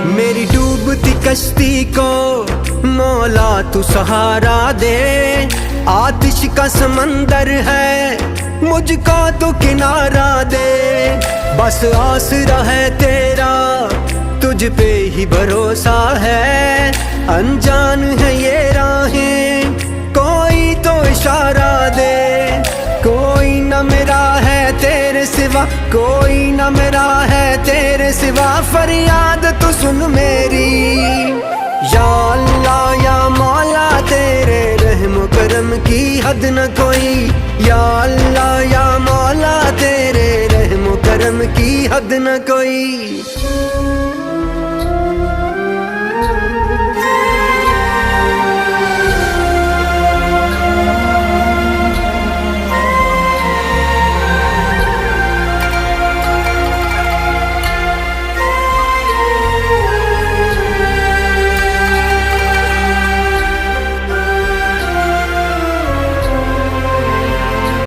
मेरी डूबती कश्ती को मौला तू सहारा दे। आतिश का समंदर है मुझको तो किनारा दे। बस आसरा है तेरा तुझ पे ही भरोसा है। अनजान है ये राहें कोई तो इशारा दे। कोई न मेरा है तेरे सिवा, कोई न मेरा है तेरे सिवा। फरियाद तू सुन मेरी या अल्लाह या मौला, तेरे रहम करम की हद न कोई। या अल्लाह या मौला, तेरे रहम करम की हद न कोई।